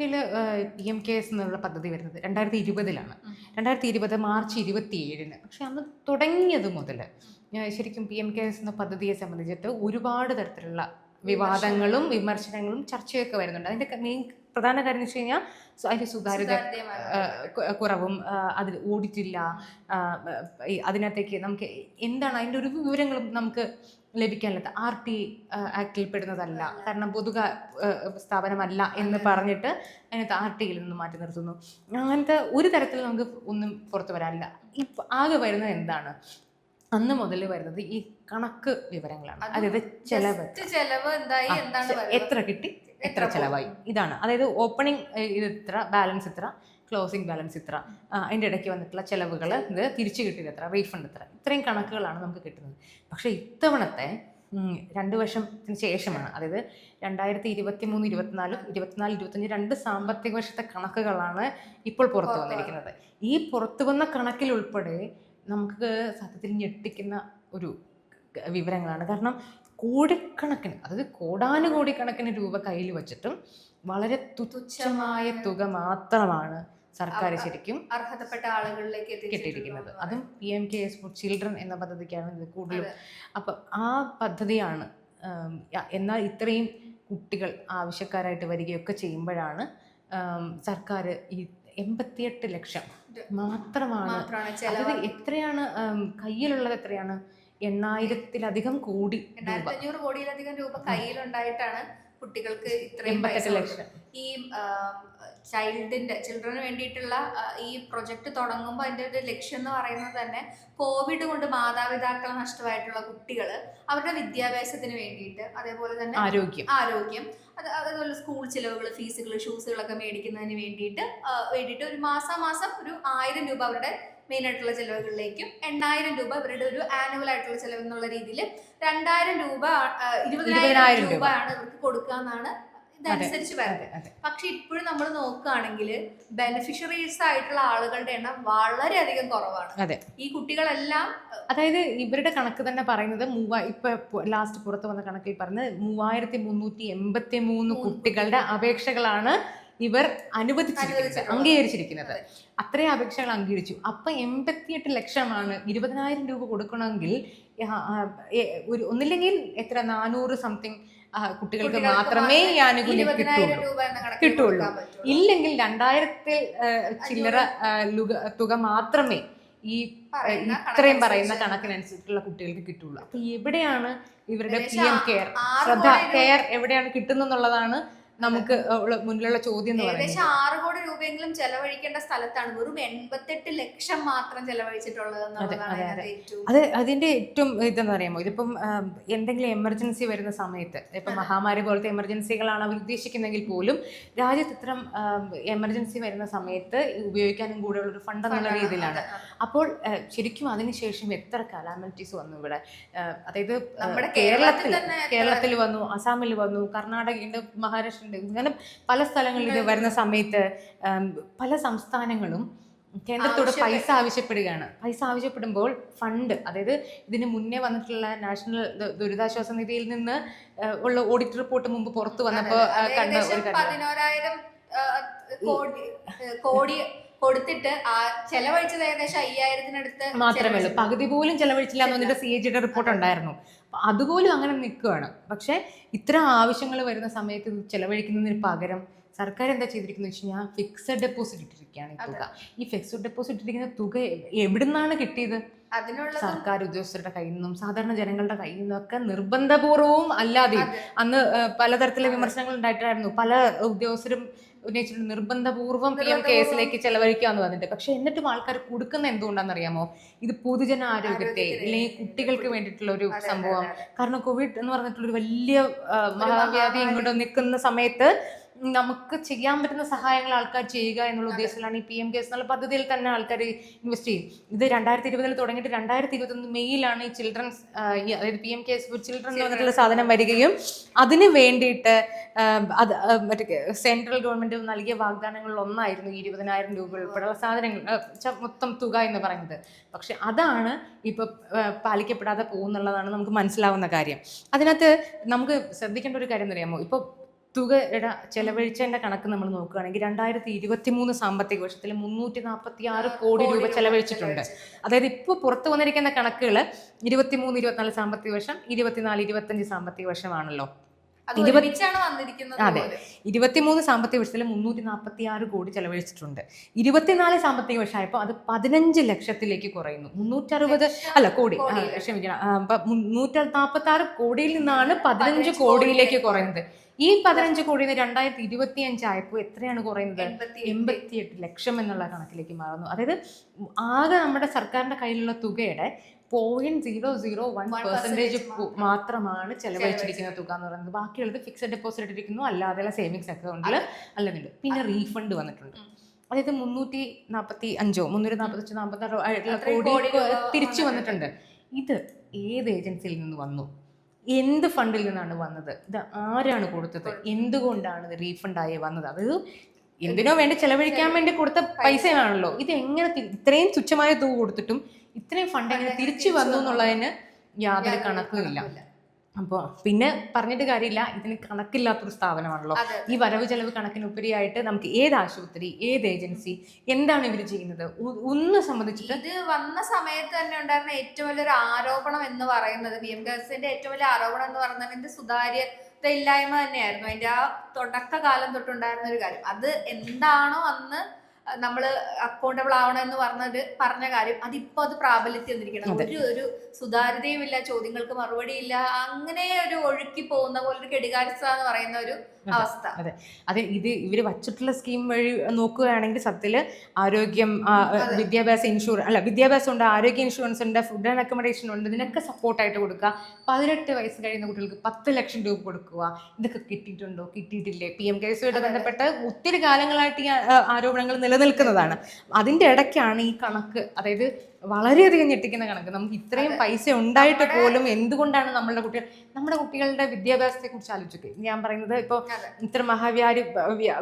ഇന്ത്യയിൽ PMKS എന്നുള്ള പദ്ധതി വരുന്നത് 2020 2020 മാർച്ച് 27. പക്ഷെ അന്ന് തുടങ്ങിയത് മുതൽ ശരിക്കും PMKS എന്ന പദ്ധതിയെ സംബന്ധിച്ചിട്ട് ഒരുപാട് തരത്തിലുള്ള വിവാദങ്ങളും വിമർശനങ്ങളും ചർച്ചയൊക്കെ വരുന്നുണ്ട്. അതിൻ്റെ മെയിൻ പ്രധാന കാര്യം എന്ന് വെച്ച് കഴിഞ്ഞാൽ അതിൻ്റെ സുതാര്യത കുറവും, അതിൽ ഓഡിറ്റില്ല, അതിനകത്തേക്ക് നമുക്ക് എന്താണ് അതിൻ്റെ ഒരു വിവരങ്ങളും നമുക്ക് ലഭിക്കാനുള്ളത് RT ആക്ടിൽ പെടുന്നതല്ല, കാരണം പൊതു സ്ഥാപനമല്ല എന്ന് പറഞ്ഞിട്ട് അതിനകത്ത് RTയിൽ നിന്ന് മാറ്റി നിർത്തുന്നു. അങ്ങനത്തെ ഒരു തരത്തിൽ നമുക്ക് ഒന്നും പുറത്തു വരാനില്ല. ഇപ്പം ആകെ വരുന്നത് എന്താണ്, അന്ന് മുതൽ വരുന്നത് ഈ കണക്ക് വിവരങ്ങളാണ്. അതായത് ചെലവ് എത്ര കിട്ടി, എത്ര ചെലവായി, ഇതാണ്. അതായത് ഓപ്പണിംഗ് ഇത് ഇത്ര, ബാലൻസ് ഇത്ര, ക്ലോസിംഗ് ബാലൻസ് ഇത്ര, അതിൻ്റെ ഇടയ്ക്ക് വന്നിട്ടുള്ള ചെലവുകൾ, ഇത് തിരിച്ചു കിട്ടിയത് എത്ര, റീഫണ്ട് എത്ര, ഇത്രയും കണക്കുകളാണ് നമുക്ക് കിട്ടുന്നത്. പക്ഷേ ഇത്തവണത്തെ 2 വർഷത്തിന് ശേഷമാണ്, അതായത് 2023, 24, 25 2 സാമ്പത്തിക വർഷത്തെ കണക്കുകളാണ് ഇപ്പോൾ പുറത്തു വന്നിരിക്കുന്നത്. ഈ പുറത്തു വന്ന കണക്കിൽ ഉൾപ്പെടെ നമുക്ക് സത്യത്തിൽ ഞെട്ടിക്കുന്ന ഒരു വിവരങ്ങളാണ്. കാരണം കോടിക്കണക്കിന്, അതായത് കോടാനുകോടിക്കണക്കിന് രൂപ കയ്യിൽ വച്ചിട്ടും വളരെ തുച്ഛമായ തുക മാത്രമാണ് സർക്കാർ ശരിക്കും അർഹതപ്പെട്ട ആളുകളിലേക്ക് കിട്ടിയിരിക്കുന്നത്. അതും PMKS ഫോർ ചിൽഡ്രൻ എന്ന പദ്ധതിക്കാണ് ഇത് കൂടുതലും. അപ്പം ആ പദ്ധതിയാണ്. എന്നാൽ ഇത്രയും കുട്ടികൾ ആവശ്യക്കാരായിട്ട് വരികയൊക്കെ ചെയ്യുമ്പോഴാണ് സർക്കാർ ഈ 88 ലക്ഷം മാത്രമാണ്. അതായത് എത്രയാണ് കയ്യിലുള്ളത്, എത്രയാണ് 8000-ലധികം കോടി, 8500 കോടിയിലധികം രൂപ കയ്യിലുണ്ടായിട്ടാണ് കുട്ടികൾക്ക് 88 ലക്ഷം. ഈ ചിൽഡ്രന് വേണ്ടിയിട്ടുള്ള ഈ പ്രൊജക്ട് തുടങ്ങുമ്പോൾ അതിൻ്റെ ഒരു ലക്ഷ്യം എന്ന് പറയുന്നത് തന്നെ കോവിഡ് കൊണ്ട് മാതാപിതാക്കളെ നഷ്ടമായിട്ടുള്ള കുട്ടികൾ അവരുടെ വിദ്യാഭ്യാസത്തിന് വേണ്ടിയിട്ട്, അതേപോലെ തന്നെ ആരോഗ്യം, അതുപോലെ സ്കൂൾ ചിലവുകൾ, ഫീസുകൾ, ഷൂസുകളൊക്കെ മേടിക്കുന്നതിന് വേണ്ടിയിട്ട് ഒരു മാസം ഒരു 1000 രൂപ അവരുടെ മെയിൻ ആയിട്ടുള്ള ചിലവുകളിലേക്കും 8000 രൂപ ഇവരുടെ ഒരു ആനുവൽ ആയിട്ടുള്ള ചിലവ് എന്നുള്ള രീതിയിൽ 2000 രൂപ 20,000 രൂപയാണ് ഇവർക്ക് കൊടുക്കുക എന്നാണ് ഇതനുസരിച്ച് വരുന്നത്. പക്ഷെ ഇപ്പോഴും നമ്മൾ നോക്കുകയാണെങ്കിൽ ബെനിഫിഷ്യറീസ് ആയിട്ടുള്ള ആളുകളുടെ എണ്ണം വളരെയധികം കുറവാണ്. ഈ കുട്ടികളെല്ലാം, അതായത് ഇവരുടെ കണക്ക് തന്നെ പറയുന്നത് ഇപ്പൊ ലാസ്റ്റ് പുറത്തു വന്ന കണക്കിൽ പറഞ്ഞത് 3383 കുട്ടികളുടെ അപേക്ഷകളാണ് ഇവർ അംഗീകരിച്ചിരിക്കുന്നത്. അത്രയും അപേക്ഷകൾ അംഗീകരിച്ചു. അപ്പൊ 88 ലക്ഷമാണ്. 20,000 രൂപ കൊടുക്കണമെങ്കിൽ ഒന്നില്ലെങ്കിൽ എത്ര 400 സംതിങ് കുട്ടികൾക്ക് മാത്രമേ ഈ ആനുകൂല്യം കിട്ടുള്ളൂ. ഇല്ലെങ്കിൽ 2000 ചില്ലറ തുക മാത്രമേ ഈ ഇത്രയും പറയുന്ന കണക്കിനനുസരിച്ചുള്ള കുട്ടികൾക്ക് കിട്ടുള്ളൂ. അപ്പൊ എവിടെയാണ് ഇവരുടെ PM കെയർ എവിടെയാണ് കിട്ടുന്നുള്ളതാണ് നമുക്ക് മുന്നിലുള്ള ചോദ്യം എന്ന് പറയുന്നത്. ഏകദേശം 6 കോടി രൂപയെങ്കിലും ചെലവഴിക്കേണ്ട സ്ഥലത്താണ് വെറും 88 ലക്ഷം മാത്രം ചെലവഴിച്ചിട്ടുള്ളത്. അത് അതിന്റെ ഏറ്റവും ഇതെന്ന് പറയുമോ, ഇതിപ്പം എന്തെങ്കിലും എമർജൻസി വരുന്ന സമയത്ത്, ഇപ്പം മഹാമാരി പോലത്തെ എമർജൻസികളാണ് അവർ ഉദ്ദേശിക്കുന്നെങ്കിൽ പോലും രാജ്യത്ത് ഇത്തരം എമർജൻസി വരുന്ന സമയത്ത് ഉപയോഗിക്കാനും കൂടെയുള്ള ഒരു ഫണ്ട് എന്നുള്ള രീതിയിലാണ്. അപ്പോൾ ശരിക്കും അതിനുശേഷം എത്ര കലാമിറ്റീസ് വന്നു ഇവിടെ. അതായത് കേരളത്തിൽ വന്നു, അസാമിൽ വന്നു, കർണാടകയുണ്ട്, മഹാരാഷ്ട്ര, അങ്ങനെ പല സ്ഥലങ്ങളിൽ ഇത് വരുന്ന സമയത്ത് പല സംസ്ഥാനങ്ങളും കേന്ദ്രത്തോട് പൈസ ആവശ്യപ്പെടുകയാണ്. പൈസ ആവശ്യപ്പെടുമ്പോൾ ഫണ്ട്, അതായത് ഇതിന് മുന്നേ വന്നിട്ടുള്ള നാഷണൽ ദുരിതാശ്വാസ നിധിയിൽ നിന്ന് ഉള്ള ഓഡിറ്റ് റിപ്പോർട്ട് മുമ്പ് പുറത്തു വന്നപ്പോൾ കണ്ട ഒരു കാര്യം, 11,000 കോടി കൊടുത്തിട്ട് ചെലവഴിച്ചത് ഏകദേശം 5,000-നടുത്ത് മാത്രമേ ഉള്ളൂ. പകുതി പോലും ചെലവഴിച്ചില്ല എന്ന് പറഞ്ഞിട്ട് CAG റിപ്പോർട്ട് ഉണ്ടായിരുന്നു. അതുപോലും അങ്ങനെ നിൽക്കുകയാണ്. പക്ഷെ ഇത്ര ആവശ്യങ്ങൾ വരുന്ന സമയത്ത് ചെലവഴിക്കുന്നതിന് പകരം സർക്കാർ എന്താ ചെയ്തിരിക്കുന്നത് വെച്ച് കഴിഞ്ഞാൽ ഫിക്സഡ് ഡെപ്പോസിറ്റ് ഇട്ടിരിക്കുകയാണ്. ഈ തുക, ഈ ഫിക്സഡ് ഡെപ്പോസിറ്റ് ഇട്ടിരിക്കുന്ന തുക എവിടുന്നാണ് കിട്ടിയത്? സർക്കാർ ഉദ്യോഗസ്ഥരുടെ കയ്യിൽ നിന്നും സാധാരണ ജനങ്ങളുടെ കയ്യിൽ നിന്നും ഒക്കെ നിർബന്ധപൂർവവും അല്ലാതെയും. അന്ന് പലതരത്തിലുള്ള വിമർശനങ്ങൾ ഉണ്ടായിട്ടായിരുന്നു. പല ഉദ്യോഗസ്ഥരും ഉന്നയിച്ചിട്ട് നിർബന്ധപൂർവ്വം PMKSലേക്ക് ചെലവഴിക്കാന്ന് പറഞ്ഞിട്ട്. പക്ഷെ എന്നിട്ടും ആൾക്കാർ കൊടുക്കുന്ന എന്തുകൊണ്ടാണെന്നറിയാമോ? ഇത് പൊതുജന ആരോഗ്യത്തെ, അല്ലെങ്കിൽ കുട്ടികൾക്ക് വേണ്ടിയിട്ടുള്ള ഒരു സംഭവം. കാരണം കോവിഡ് എന്ന് പറഞ്ഞിട്ടുള്ളൊരു വലിയ മഹാവ്യാധി ഇങ്ങോട്ട് നിൽക്കുന്ന സമയത്ത് നമുക്ക് ചെയ്യാൻ പറ്റുന്ന സഹായങ്ങൾ ആൾക്കാർ ചെയ്യുക എന്നുള്ള ഉദ്ദേശത്തിലാണ് ഈ PMKS എന്നുള്ള പദ്ധതിയിൽ തന്നെ ആൾക്കാർ ഇൻവെസ്റ്റ് ചെയ്യും. ഇത് 2020 തുടങ്ങിയിട്ട് 2021 മെയ്യിലാണ് ഈ ചിൽഡ്രൻസ്, അതായത് PMKS ഫോർ ചിൽഡ്രൻ എന്ന് പറഞ്ഞിട്ടുള്ള സാധനം വരികയും അതിന് വേണ്ടിയിട്ട് അത് മറ്റേ സെൻട്രൽ ഗവൺമെന്റ് നൽകിയ വാഗ്ദാനങ്ങളിൽ ഒന്നായിരുന്നു 20,000 രൂപ ഉൾപ്പെടെയുള്ള സാധനങ്ങൾ മൊത്തം തുക എന്ന് പറയുന്നത്. പക്ഷെ അതാണ് ഇപ്പൊ പാലിക്കപ്പെടാതെ പോകുന്നുള്ളതാണ് നമുക്ക് മനസ്സിലാവുന്ന കാര്യം. അതിനകത്ത് നമുക്ക് ശ്രദ്ധിക്കേണ്ട ഒരു കാര്യം എന്ന് അറിയാമോ, ഇപ്പൊ തുകയുടെ ചെലവഴിച്ചതിന്റെ കണക്ക് നമ്മൾ നോക്കുകയാണെങ്കിൽ 2023 സാമ്പത്തിക വർഷത്തിൽ 346 കോടി രൂപ ചെലവഴിച്ചിട്ടുണ്ട്. അതായത് ഇപ്പോൾ പുറത്തു വന്നിരിക്കുന്ന കണക്കുകൾ 23-24 സാമ്പത്തിക വർഷം, 24-25 സാമ്പത്തിക വർഷമാണല്ലോ. അതെ, 23 സാമ്പത്തിക വർഷത്തിൽ 346 കോടി ചെലവഴിച്ചിട്ടുണ്ട്. 24 സാമ്പത്തിക വർഷമായപ്പോൾ അത് 15 ലക്ഷത്തിലേക്ക് കുറയുന്നു. 360 അല്ല കോടി, ക്ഷമിക്കണം, 346 കോടിയിൽ നിന്നാണ് 15 കോടിയിലേക്ക് കുറയുന്നത്. ഈ 15 കോടിയിൽ നിന്ന് 2025 ആയപ്പോൾ എത്രയാണ് കുറയുന്നത്? 88 ലക്ഷം എന്നുള്ള കണക്കിലേക്ക് മാറുന്നു. അതായത് ആകെ നമ്മുടെ സർക്കാരിന്റെ കയ്യിലുള്ള തുകയുടെ 0.001% മാത്രമാണ് ചെലവഴിച്ചിരിക്കുന്ന തുക എന്ന് പറയുന്നത്. ബാക്കിയുള്ളത് ഫിക്സഡ് ഡെപ്പോസിറ്റ് ഇട്ടിരിക്കുന്നു, അല്ലാതെയുള്ള സേവിങ്സ് അക്കൗണ്ടിൽ അല്ലെന്നുണ്ട്. പിന്നെ റീഫണ്ട് വന്നിട്ടുണ്ട്. അതായത് 345-346 ആയിട്ടുള്ള കോടി തിരിച്ചു വന്നിട്ടുണ്ട്. ഇത് ഏത് ഏജൻസിയിൽ നിന്ന് വന്നു? എന്ത് ഫണ്ടിൽ നിന്നാണ് വന്നത്? ഇത് ആരാണ് കൊടുത്തത്? എന്തുകൊണ്ടാണ് ഇത് റീഫണ്ടായി വന്നത്? അത് എന്തിനോ വേണ്ടി ചെലവഴിക്കാൻ വേണ്ടി കൊടുത്ത പൈസയാണല്ലോ. ഇത് എങ്ങനെ ഇത്രയും തുച്ഛമായ തുക കൊടുത്തിട്ടും ഇത്രയും ഫണ്ട് എങ്ങനെ തിരിച്ചു വന്നു എന്നുള്ളതിന് യാതൊരു കണക്കുമില്ല. അപ്പോൾ പിന്നെ പറഞ്ഞിട്ട് കാര്യമില്ല, ഇതിന് കണക്കില്ലാത്തൊരു സ്ഥാപനമാണല്ലോ. ഈ വരവ് ചെലവ് കണക്കിനുപരിയായിട്ട് നമുക്ക് ഏത് ആശുപത്രി, ഏത് ഏജൻസി, എന്താണ് ഇവർ ചെയ്യുന്നത് ഒന്ന് സംബന്ധിച്ചിട്ട് ഇത് വന്ന സമയത്ത് തന്നെ ഉണ്ടായിരുന്ന ഏറ്റവും വലിയൊരു ആരോപണം എന്ന് പറയുന്നത്, PMKSന്റെ ഏറ്റവും വലിയ ആരോപണം എന്ന് പറയുന്നത് ഇതിന്റെ സുതാര്യത ഇല്ലായ്മ തന്നെയായിരുന്നു. അതിന്റെ ആ തുടക്കകാലം തൊട്ടുണ്ടായിരുന്ന ഒരു കാര്യം. അത് എന്താണോ അന്ന് നമ്മള് അക്കൗണ്ടബിൾ ആവണം എന്ന് പറഞ്ഞ കാര്യം, അതിപ്പോ അത് പ്രാബല്യത്തിൽ വന്നിരിക്കണം. ഒരു സുതാര്യതയും ഇല്ല, ചോദ്യങ്ങൾക്ക് മറുപടി ഇല്ല, അങ്ങനെ ഒരു ഒഴുക്കി പോകുന്ന പോലെ ഒരു കെടുകാര്യസ്ഥ എന്ന് പറയുന്ന ഒരു അവസ്ഥ. അതെ അതെ, ഇത് ഇവര് വച്ചിട്ടുള്ള സ്കീം വഴി നോക്കുകയാണെങ്കിൽ സത്യത്തില് ആരോഗ്യം, വിദ്യാഭ്യാസ ഇൻഷുറൻസ്, അല്ല വിദ്യാഭ്യാസം ഉണ്ട്, ആരോഗ്യ ഇൻഷുറൻസ് ഉണ്ട്, ഫുഡ് ആൻഡ് അക്കോമഡേഷൻ ഉണ്ട്, ഇതിനൊക്കെ സപ്പോർട്ടായിട്ട് കൊടുക്കുക. 18 വയസ്സ് കഴിയുന്ന കുട്ടികൾക്ക് 10 ലക്ഷം രൂപ കൊടുക്കുക. ഇതൊക്കെ കിട്ടിയിട്ടുണ്ടോ? കിട്ടിയിട്ടില്ലേ? PMKSയുമായിട്ട് ബന്ധപ്പെട്ട് ഒത്തിരി കാലങ്ങളായിട്ട് ഈ ആരോപണങ്ങൾ നിലനിൽക്കുന്നതാണ്. അതിന്റെ ഇടയ്ക്കാണ് ഈ കണക്ക്, അതായത് വളരെയധികം ഞെട്ടിക്കുന്ന കണക്ക്. നമുക്ക് ഇത്രയും പൈസ ഉണ്ടായിട്ട് പോലും എന്തുകൊണ്ടാണ് നമ്മുടെ കുട്ടികളുടെ വിദ്യാഭ്യാസത്തെ കുറിച്ച് ആലോചിച്ചത്. ഞാൻ പറയുന്നത് ഇപ്പോൾ ഇത്ര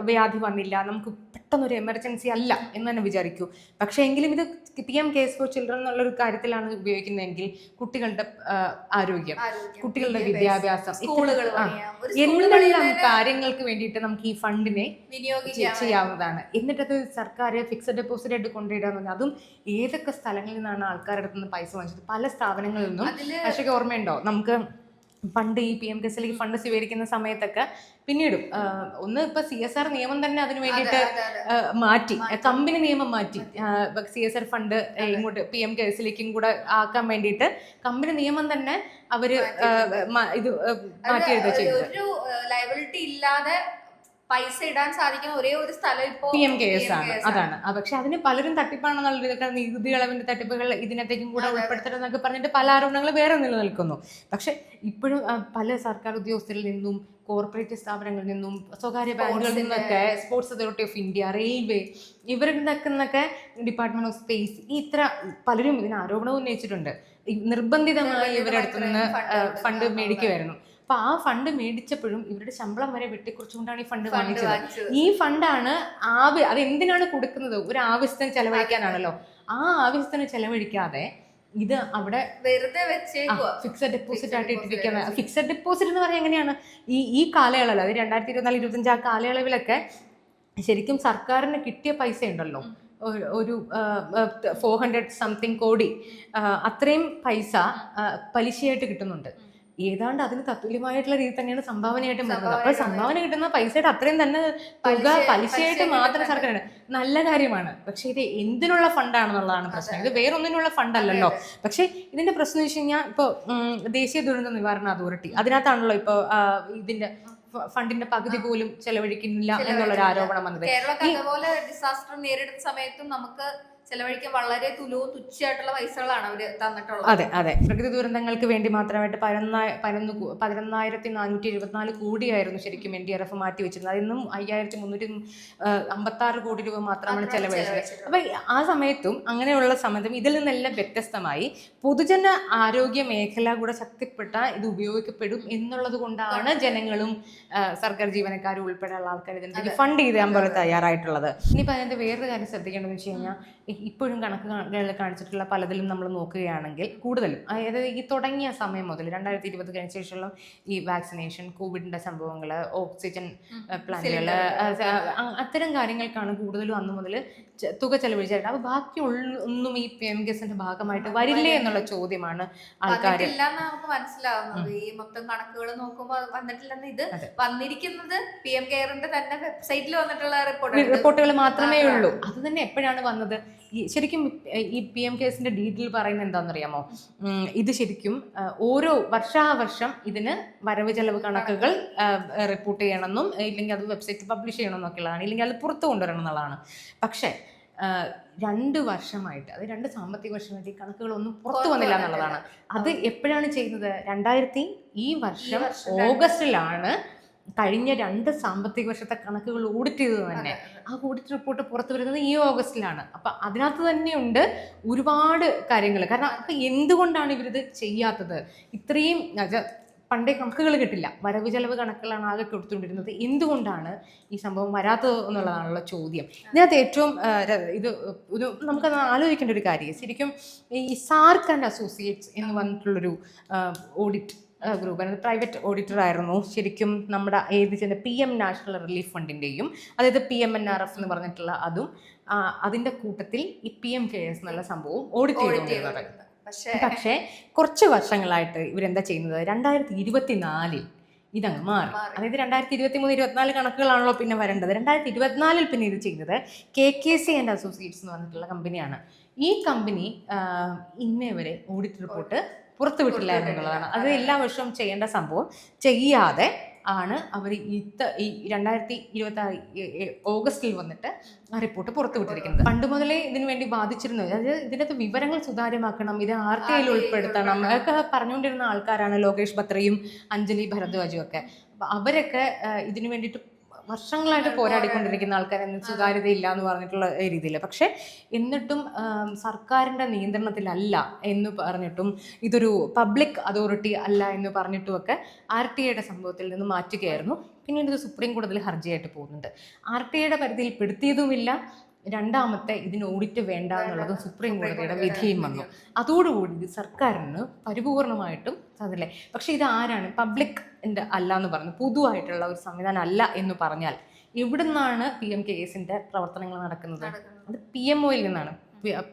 വ്യാധി വന്നില്ല, നമുക്ക് പെട്ടെന്നൊരു എമർജൻസി അല്ല എന്ന് തന്നെ വിചാരിക്കൂ. പക്ഷേ എങ്കിലും ഇത് PMKS ഫോർ ചിൽഡ്രൻ എന്നുള്ളൊരു കാര്യത്തിലാണ് ഉപയോഗിക്കുന്നതെങ്കിൽ കുട്ടികളുടെ ആരോഗ്യം, കുട്ടികളുടെ വിദ്യാഭ്യാസം, എന്തെല്ലാം കാര്യങ്ങൾക്ക് വേണ്ടിയിട്ട് നമുക്ക് ഈ ഫണ്ടിനെ ചെയ്യാവുന്നതാണ്. എന്നിട്ടത് സർക്കാർ ഫിക്സഡ് ഡെപ്പോസിറ്റ് ആയിട്ട് കൊണ്ടുവരാന്ന്, അതും ഏതൊക്കെ സ്ഥലങ്ങളിൽ നിന്നാണ് ആൾക്കാരുടെ അടുത്ത് നിന്ന് പൈസ വാങ്ങിച്ചത്? പല സ്ഥാപനങ്ങളിൽ നിന്നും. പക്ഷേ ഓർമ്മയുണ്ടോ, നമുക്ക് പണ്ട് ഈ PMKSലേക്ക് ഫണ്ട് സ്വീകരിക്കുന്ന സമയത്തൊക്കെ പിന്നീടും ഒന്ന് ഇപ്പൊ CSR നിയമം തന്നെ അതിന് വേണ്ടിയിട്ട് മാറ്റി, കമ്പനി നിയമം മാറ്റി. CSR ഫണ്ട് ഇങ്ങോട്ട് PMKSലേക്കും കൂടെ ആക്കാൻ വേണ്ടിയിട്ട് കമ്പനി നിയമം തന്നെ അവര് ഇത് മാറ്റി എഴുതുക ചെയ്തു. ഒരു ലയബിലിറ്റി ഇല്ലാതെ പൈസ ഇടാൻ സാധിക്കുന്ന ഒരേ ഒരു സ്ഥലം ഇപ്പോ PMKS ആണ്. അതാണ്. പക്ഷെ അതിന് പലരും തട്ടിപ്പാണെന്നുള്ള നികുതി ഇളവിന്റെ തട്ടിപ്പുകൾ ഇതിനകത്തേക്കും കൂടെ ഉൾപ്പെടുത്തണമെന്നൊക്കെ പറഞ്ഞിട്ട് പല ആരോപണങ്ങൾ വേറെ നിലനിൽക്കുന്നു. പക്ഷെ ഇപ്പോഴും പല സർക്കാർ ഉദ്യോഗസ്ഥരിൽ നിന്നും, കോർപ്പറേറ്റ് സ്ഥാപനങ്ങളിൽ നിന്നും, സ്വകാര്യ ബാങ്കുകളിൽ നിന്നൊക്കെ, sports authority of India, railway, ഇവരുടെ നിന്നൊക്കെ ഡിപ്പാർട്ട്മെന്റ് ഓഫ് സ്പേസ്, ഇത്ര പലരും ഇതിന് ആരോപണം ഉന്നയിച്ചിട്ടുണ്ട്. നിർബന്ധിതമായി ഇവരുടെ അടുത്ത് നിന്ന് ഫണ്ട് മേടിക്കുമായിരുന്നു. അപ്പൊ ആ ഫണ്ട് മേടിച്ചപ്പോഴും ഇവരുടെ ശമ്പളം വരെ വെട്ടിക്കുറിച്ചുകൊണ്ടാണ് ഈ ഫണ്ട് വാങ്ങിച്ചത്. ഈ ഫണ്ടാണ് അത് എന്തിനാണ് കൊടുക്കുന്നത്? ഒരു ആവശ്യത്തിന് ചെലവഴിക്കാനാണല്ലോ. ആ ആവശ്യത്തിന് ചെലവഴിക്കാതെ ഇത് അവിടെ വെറുതെ ഫിക്സഡ് ഡെപ്പോസിറ്റ് ആയിട്ട് ഇട്ടിരിക്കുന്ന. ഫിക്സഡ് ഡെപ്പോസിറ്റ് എന്ന് പറഞ്ഞാൽ എങ്ങനെയാണ് ഈ കാലയളവിൽ, അത് 2024-25 ആ കാലയളവിലൊക്കെ ശരിക്കും സർക്കാരിന് കിട്ടിയ പൈസ ഉണ്ടല്ലോ, ഒരു 400 കോടി, അത്രയും പൈസ പലിശയായിട്ട് കിട്ടുന്നുണ്ട്. ഏതാണ്ട് അതിന് തത്തുല്യമായിട്ടുള്ള രീതി തന്നെയാണ് സംഭാവനയായിട്ട് വരുന്നത്. അപ്പോൾ സംഭാവന കിട്ടുന്ന പൈസയുടെ അത്രയും തന്നെ തുക പലിശയായിട്ട് മാത്രം സർക്കാരാണ്. നല്ല കാര്യമാണ്. പക്ഷെ ഇത് എന്തിനുള്ള ഫണ്ടാണെന്നുള്ളതാണ് പ്രശ്നം. ഇത് വേറൊന്നിനുള്ള ഫണ്ടല്ലല്ലോ. പക്ഷെ ഇതിന്റെ പ്രശ്നം എന്ന് വെച്ച് കഴിഞ്ഞാൽ, ഇപ്പോൾ ദേശീയ ദുരന്ത നിവാരണ അതോറിറ്റി, അതിനകത്താണല്ലോ ഇപ്പോൾ ഇതിന്റെ ഫണ്ടിന്റെ പകുതി പോലും ചെലവഴിക്കുന്നില്ല എന്നുള്ളൊരു ആരോപണം വന്നത്. കേരളത്തിൽ ഡിസാസ്റ്റർ നേരിടുന്ന സമയത്തും നമുക്ക് ചെലവഴിക്കാൻ വളരെ തുച്ഛമായിട്ടുള്ള പൈസകളാണ് അവര് തന്നിട്ടുള്ളത്. അതെ അതെ, പ്രകൃതി ദുരന്തങ്ങൾക്ക് വേണ്ടി മാത്രമായിട്ട് 11,474 കോടിയായിരുന്നു ശരിക്കും NDRF മാറ്റി വെച്ചിരുന്നത്. അതിന്നും 5,356 കോടി രൂപ മാത്രമാണ് ചെലവഴിച്ചത്. അപ്പൊ ആ സമയത്തും അങ്ങനെയുള്ള സമയത്തും ഇതിൽ നിന്നെല്ലാം വ്യത്യസ്തമായി പൊതുജന ആരോഗ്യ മേഖല കൂടെ ശക്തിപ്പെട്ട ഇത് ഉപയോഗിക്കപ്പെടും എന്നുള്ളത് കൊണ്ടാണ് ജനങ്ങളും സർക്കാർ ജീവനക്കാരും ഉൾപ്പെടെയുള്ള ആൾക്കാർ ഇതിന് ഫണ്ട് ചെയ്യാൻ പോലെ തയ്യാറായിട്ടുള്ളത്. ഇനിയിപ്പോൾ അതിന്റെ വേറൊരു കാര്യം ശ്രദ്ധിക്കേണ്ടതെന്ന് വെച്ച് കഴിഞ്ഞാൽ, ഇപ്പോഴും കണക്കുകൾ കാണിച്ചിട്ടുള്ള പലതിലും നമ്മൾ നോക്കുകയാണെങ്കിൽ കൂടുതലും അതായത് ഈ തുടങ്ങിയ സമയം മുതൽ 2020 കഴിഞ്ഞ ശേഷമുള്ള ഈ വാക്സിനേഷൻ, കോവിഡിൻ്റെ സംഭവങ്ങൾ, ഓക്സിജൻ പ്ലാന്റുകൾ, അത്തരം കാര്യങ്ങൾക്കാണ് കൂടുതലും അന്ന് മുതൽ തുക ചെലവഴിച്ചായിട്ട്. അപ്പോൾ ബാക്കി ഒന്നും ഈ PMKSന്റെ ഭാഗമായിട്ട് വരില്ലേ എന്നുള്ള ചോദ്യമാണ് ആൾക്കാർ നമുക്ക് മനസ്സിലാവുന്നത്. ഈ മൊത്തം കണക്കുകൾ നോക്കുമ്പോൾ വന്നിട്ടില്ലെന്ന്, ഇത് വന്നിരിക്കുന്നത് PM കെയറിന്റെ തന്നെ വെബ്സൈറ്റിൽ വന്നിട്ടുള്ള റിപ്പോർട്ടുകൾ മാത്രമേ ഉള്ളൂ. അത് തന്നെ എപ്പോഴാണ് വന്നത്? ശരിക്കും ഈ PMKSന്റെ ഡീറ്റെയിൽ പറയുന്നത് എന്താണെന്നറിയാമോ? ഇത് ശരിക്കും ഓരോ വർഷാവർഷം ഇതിന് വരവ് ചെലവ് കണക്കുകൾ റിപ്പോർട്ട് ചെയ്യണമെന്നും ഇല്ലെങ്കിൽ അത് വെബ്സൈറ്റിൽ പബ്ലിഷ് ചെയ്യണമെന്നൊക്കെയുള്ളതാണ്, ഇല്ലെങ്കിൽ അത് പുറത്തു കൊണ്ടുവരണം എന്നുള്ളതാണ്. പക്ഷേ 2 വർഷമായിട്ട്, അത് 2 സാമ്പത്തിക വർഷമായിട്ട് ഈ കണക്കുകളൊന്നും പുറത്തു വന്നില്ല എന്നുള്ളതാണ്. അത് എപ്പോഴാണ് ചെയ്യുന്നത്? ഈ വർഷം ഓഗസ്റ്റിലാണ് കഴിഞ്ഞ 2 സാമ്പത്തിക വർഷത്തെ കണക്കുകൾ ഓഡിറ്റ് ചെയ്തത് തന്നെ. ആ ഓഡിറ്റ് റിപ്പോർട്ട് പുറത്തു വരുന്നത് ഈ ഓഗസ്റ്റിലാണ്. അപ്പം അതിനകത്ത് തന്നെയുണ്ട് ഒരുപാട് കാര്യങ്ങൾ. കാരണം അപ്പം എന്തുകൊണ്ടാണ് ഇവരിത് ചെയ്യാത്തത്? ഇത്രയും പണ്ടേ കണക്കുകൾ കിട്ടില്ല, വരവ് ചെലവ് കണക്കുകളാണ് ആകെ കൊടുത്തുകൊണ്ടിരുന്നത്. എന്തുകൊണ്ടാണ് ഈ സംഭവം വരാത്തത് എന്നുള്ളതാണുള്ള ചോദ്യം. ഇതിനകത്ത് ഏറ്റവും ഒരു നമുക്കത് ആലോചിക്കേണ്ട ഒരു കാര്യം, ശരിക്കും ഈ സാർക്ക് ആൻഡ് അസോസിയേറ്റ്സ് എന്ന് പറഞ്ഞിട്ടുള്ളൊരു ഓഡിറ്റ് ഗ്രൂപ്പ്, അതായത് പ്രൈവറ്റ് ഓഡിറ്റർ ആയിരുന്നു ശരിക്കും നമ്മുടെ PM നാഷണൽ റിലീഫ് ഫണ്ടിൻ്റെയും, അതായത് PMNRF എന്ന് പറഞ്ഞിട്ടുള്ള അതും അതിൻ്റെ കൂട്ടത്തിൽ ഈ PMKS എന്നുള്ള സംഭവവും ഓഡിറ്റ് ചെയ്തുകൊണ്ടിരുന്നത്. പക്ഷേ കുറച്ച് വർഷങ്ങളായിട്ട് ഇവരെന്താ ചെയ്യുന്നത്? 2024 ഇതങ്ങ് മാറി. അതായത് 2023-24 കണക്കുകളാണല്ലോ പിന്നെ വരേണ്ടത്. 2024 പിന്നെ ഇത് ചെയ്യുന്നത് KKC ആൻഡ് അസോസിയേറ്റ്സ് എന്ന് പറഞ്ഞിട്ടുള്ള കമ്പനിയാണ്. ഈ കമ്പനി ഇന്നേ വരെ ഓഡിറ്റ് റിപ്പോർട്ട് പുറത്തുവിട്ടില്ല എന്നുള്ളതാണ്. അത് എല്ലാ വർഷവും ചെയ്യേണ്ട സംഭവം ചെയ്യാതെ ആണ് അവർ ഈ 2026 ഓഗസ്റ്റിൽ വന്നിട്ട് ആ റിപ്പോർട്ട് പുറത്തുവിട്ടിരിക്കുന്നത്. പണ്ട് മുതലേ ഇതിനു വേണ്ടി ബാധിച്ചിരുന്നു. അതായത് ഇതിനകത്ത് വിവരങ്ങൾ സുതാര്യമാക്കണം, ഇത് RTIയിൽ ഉൾപ്പെടുത്തണം ഒക്കെ പറഞ്ഞുകൊണ്ടിരുന്ന ആൾക്കാരാണ് ലോകേഷ് ബത്രയും അഞ്ജലി ഭരദ്വാജും ഒക്കെ. അവരൊക്കെ ഇതിനു വേണ്ടിയിട്ട് വർഷങ്ങളായിട്ട് പോരാടിക്കൊണ്ടിരിക്കുന്ന ആൾക്കാരെന്ന് സുതാര്യതയില്ല എന്ന് പറഞ്ഞിട്ടുള്ള രീതിയിൽ. പക്ഷെ എന്നിട്ടും സർക്കാരിൻ്റെ നിയന്ത്രണത്തിലല്ല എന്ന് പറഞ്ഞിട്ടും ഇതൊരു പബ്ലിക് അതോറിറ്റി അല്ല എന്ന് പറഞ്ഞിട്ടുമൊക്കെ RTIയുടെ സംഭവത്തിൽ നിന്ന് മാറ്റുകയായിരുന്നു. പിന്നീട് ഇത് സുപ്രീം കോടതിയിൽ ഹർജിയായിട്ട് പോകുന്നുണ്ട്. RTIയുടെ പരിധിയിൽ പെടുത്തിയതുമില്ല. രണ്ടാമത്തെ ഇതിന് ഓഡിറ്റ് വേണ്ട എന്നുള്ളതും സുപ്രീം കോടതിയുടെ വിധിയും വന്നു. അതോടുകൂടി ഇത് സർക്കാരിന് പരിപൂർണമായിട്ടും അതല്ലേ. പക്ഷെ ഇത് ആരാണ്? പബ്ലിക്കിൻ്റെ അല്ല എന്ന് പറഞ്ഞു, പൊതുവായിട്ടുള്ള ഒരു സംവിധാനം അല്ല എന്ന് പറഞ്ഞാൽ എവിടെ നിന്നാണ് PMKSന്റെ പ്രവർത്തനങ്ങൾ നടക്കുന്നത്? അത് PMOയിൽ നിന്നാണ്,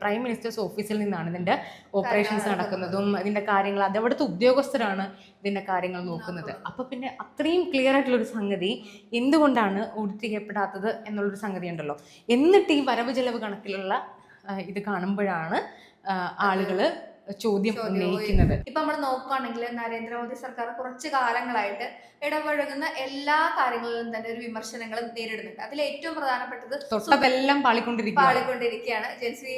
പ്രൈം മിനിസ്റ്റേഴ്സ് ഓഫീസിൽ നിന്നാണ് ഇതിൻ്റെ ഓപ്പറേഷൻസ് നടക്കുന്നതും ഇതിൻ്റെ കാര്യങ്ങൾ. അതവിടുത്തെ ഉദ്യോഗസ്ഥരാണ് ഇതിൻ്റെ കാര്യങ്ങൾ നോക്കുന്നത്. അപ്പോൾ പിന്നെ അത്രയും ക്ലിയർ ആയിട്ടുള്ളൊരു സംഗതി എന്തുകൊണ്ടാണ് ഓഡിറ്റ് ചെയ്യപ്പെടാത്തത് എന്നുള്ളൊരു സംഗതി ഉണ്ടല്ലോ. എന്നിട്ട് ഈ വരവ് ചെലവ് കണക്കിലുള്ള ഇത് കാണുമ്പോഴാണ് ആളുകൾ ചോദ്യം ഉന്നയിക്കുന്നത്. ഇപ്പൊ നമ്മൾ നോക്കുകയാണെങ്കിൽ നരേന്ദ്രമോദി സർക്കാർ കുറച്ച് കാലങ്ങളായിട്ട് ഇടപഴകുന്ന എല്ലാ കാര്യങ്ങളിലും തന്നെ ഒരു വിമർശനങ്ങളും നേരിടുന്നുണ്ട്. അതിൽ ഏറ്റവും പ്രധാനപ്പെട്ടത് തൊട്ടതെല്ലാം പാളിക്കൊണ്ടിരിക്കുകയാണ്. ജെൻസി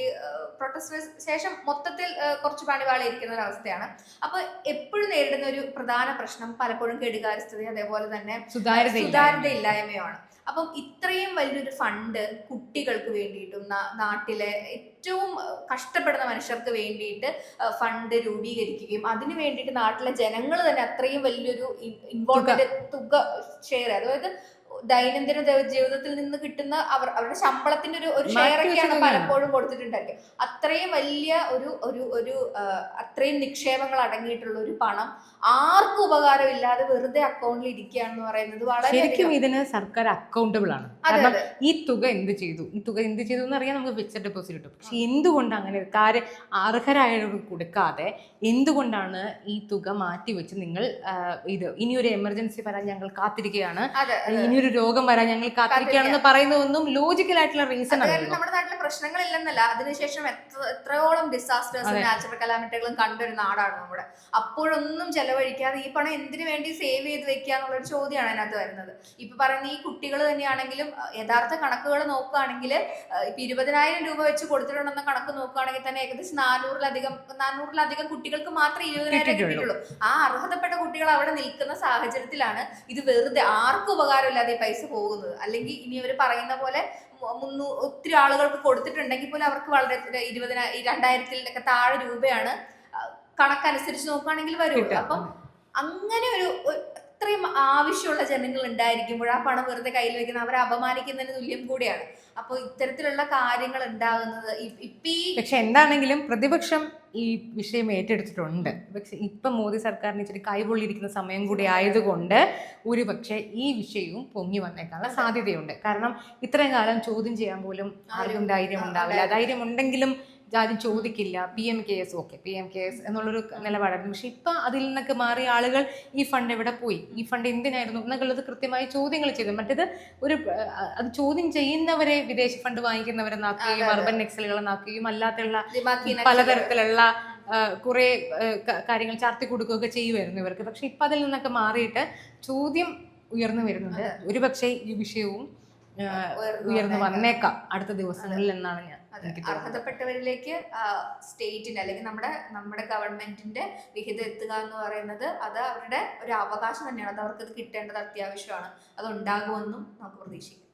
പ്രൊട്ടസ്റ്റിന് ശേഷം മൊത്തത്തിൽ കുറച്ച് പണിപാളിയിരിക്കുന്ന ഒരു അവസ്ഥയാണ്. അപ്പൊ എപ്പോഴും നേരിടുന്ന ഒരു പ്രധാന പ്രശ്നം പലപ്പോഴും കെടുകാര്യസ്ഥത, അതേപോലെ തന്നെ സുതാര്യതയില്ലായ്മയാണ്. അപ്പം ഇത്രയും വലിയൊരു ഫണ്ട് കുട്ടികൾക്ക് വേണ്ടിയിട്ടും നാട്ടിലെ ഏറ്റവും കഷ്ടപ്പെടുന്ന മനുഷ്യർക്ക് വേണ്ടിയിട്ട് ഫണ്ട് രൂപീകരിക്കുകയും അതിനു വേണ്ടിയിട്ട് നാട്ടിലെ ജനങ്ങൾ തന്നെ അത്രയും വലിയൊരു ഇൻവോൾവ്മെന്റ് തുക ഷെയർ, അതായത് ദൈനംദിന ജീവിതത്തിൽ നിന്ന് കിട്ടുന്ന അവരുടെ ശമ്പളത്തിന്റെ ഒരു ഷെയർ ഒക്കെയാണ് പലപ്പോഴും കൊടുത്തിട്ടുണ്ടായിരിക്കും. അത്രയും വലിയ ഒരു അത്രയും നിക്ഷേപങ്ങൾ അടങ്ങിയിട്ടുള്ള ഒരു പണം ആർക്കും ഉപകാരമില്ലാതെ വെറുതെ അക്കൗണ്ടിൽ ഇരിക്കുകയാണെന്ന് പറയുന്നത് വളരെ ശരിക്കും ഇതിന് സർക്കാർ അക്കൗണ്ടബിൾ ആണ്. കാരണം ഈ തുക എന്ത് ചെയ്തു എന്ന് അറിയാൻ നമുക്ക് ഫിക്സഡ് ഡെപ്പോസിറ്റ് കിട്ടും. പക്ഷെ എന്തുകൊണ്ട് അങ്ങനെ അർഹരായവർക്ക് കൊടുക്കാതെ എന്തുകൊണ്ടാണ് ഈ തുക മാറ്റിവെച്ച് നിങ്ങൾ ഇനിയൊരു എമർജൻസി വരാൻ ഞങ്ങൾ കാത്തിരിക്കുകയാണ്, ഇനിയൊരു രോഗം വരാൻ ഞങ്ങൾ കാത്തിരിക്കുകയാണെന്ന് പറയുന്നതൊന്നും ലോജിക്കൽ ആയിട്ടുള്ള റീസൺ ആണ്. നമ്മുടെ നാട്ടിലെ പ്രശ്നങ്ങളില്ലെന്നല്ല, അതിനുശേഷം എത്രയോളം ഡിസാസ്റ്റേഴ്സും നാച്ചുറൽ കലാമിറ്റികളും കണ്ടൊരു നാടാണ് നമ്മുടെ. അപ്പോഴൊന്നും ചെലവഴിക്കാതെ ഈ പണം എന്തിനു വേണ്ടി സേവ് ചെയ്ത് വെക്കുക എന്നുള്ളൊരു ചോദ്യമാണ് അതിനകത്ത് വരുന്നത്. ഇപ്പൊ പറയുന്ന ഈ കുട്ടികൾ തന്നെയാണെങ്കിലും യഥാർത്ഥ കണക്കുകൾ നോക്കുകയാണെങ്കിൽ ഇപ്പൊ 20,000 രൂപ വെച്ച് കൊടുത്തിട്ടുണ്ടെന്ന കണക്ക് നോക്കുകയാണെങ്കിൽ തന്നെ ഏകദേശം 400-ലധികം കുട്ടികൾക്ക് മാത്രമേ 20,000 കിട്ടിയിട്ടുള്ളൂ. ആ അർഹതപ്പെട്ട കുട്ടികൾ അവിടെ നിൽക്കുന്ന സാഹചര്യത്തിലാണ് ഇത് വെറുതെ ആർക്കും ഉപകാരമില്ലാതെ പൈസ പോകുന്നത്. അല്ലെങ്കിൽ ഇനി അവർ പറയുന്ന പോലെ ഒത്തിരി ആളുകൾക്ക് കൊടുത്തിട്ടുണ്ടെങ്കിൽ പോലും അവർക്ക് വളരെ 20,000-2,000 താഴെ രൂപയാണ് കണക്കനുസരിച്ച് നോക്കുകയാണെങ്കിൽ വരുള്ളൂ. അപ്പം അങ്ങനെ ഒരു അത്രയും ആവശ്യമുള്ള ജനങ്ങൾ ഉണ്ടായിരിക്കുമ്പോൾ ആ പണം വെറുതെ കയ്യിൽ വെക്കുന്ന അവരെ അപമാനിക്കുന്നതിന് തുല്യം കൂടിയാണ്. അപ്പോൾ ഇത്തരത്തിലുള്ള കാര്യങ്ങൾ ഉണ്ടാകുന്നത് പക്ഷെ എന്താണെങ്കിലും പ്രതിപക്ഷം ഈ വിഷയം ഏറ്റെടുത്തിട്ടുണ്ട്. പക്ഷെ ഇപ്പം മോദി സർക്കാരിന് ഇച്ചിരി കൈപൊള്ളിയിരിക്കുന്ന സമയം കൂടി ആയതുകൊണ്ട് ഒരുപക്ഷെ ഈ വിഷയവും പൊങ്ങി വന്നേക്കാനുള്ള സാധ്യതയുണ്ട്. കാരണം ഇത്രയും കാലം ചോദ്യം ചെയ്യാൻ പോലും ആർക്കും ധൈര്യം ഉണ്ടാവില്ല. ധൈര്യം ഉണ്ടെങ്കിലും ആരും ചോദിക്കില്ല. PMKS എന്നുള്ളൊരു നിലപാടായിരുന്നു. പക്ഷെ ഇപ്പം അതിൽ നിന്നൊക്കെ മാറിയ ആളുകൾ ഈ ഫണ്ട് എവിടെ പോയി, ഈ ഫണ്ട് എന്തിനായിരുന്നു എന്നൊക്കെയുള്ളത് കൃത്യമായി ചോദ്യങ്ങൾ ചെയ്തു. മറ്റേത് അത് ചോദ്യം ചെയ്യുന്നവരെ വിദേശ ഫണ്ട് വാങ്ങിക്കുന്നവരെ നാക്കുകയും അർബൻ നക്സലുകളെ നാക്കുകയും അല്ലാത്തുള്ള പലതരത്തിലുള്ള കുറെ കാര്യങ്ങൾ ചാർത്തി കൊടുക്കുകയൊക്കെ ചെയ്യുമായിരുന്നു ഇവർക്ക്. പക്ഷെ ഇപ്പം അതിൽ നിന്നൊക്കെ മാറിയിട്ട് ചോദ്യം ഉയർന്നു വരുന്നുണ്ട്. ഒരുപക്ഷെ ഈ വിഷയവും ഉയർന്നു വന്നേക്കാം അടുത്ത ദിവസങ്ങളിൽ എന്നാണ് ഞാൻ അർഹതപ്പെട്ടവരിലേക്ക് സ്റ്റേറ്റിന്റെ അല്ലെങ്കിൽ നമ്മുടെ ഗവൺമെന്റിന്റെ വിഹിതം എത്തുക എന്ന് പറയുന്നത് അത് അവരുടെ ഒരു അവകാശം തന്നെയാണ്. അത് അവർക്ക് കിട്ടേണ്ടത് അത്യാവശ്യമാണ്. അത് ഉണ്ടാകുമെന്നും നമുക്ക് പ്രതീക്ഷിക്കാം.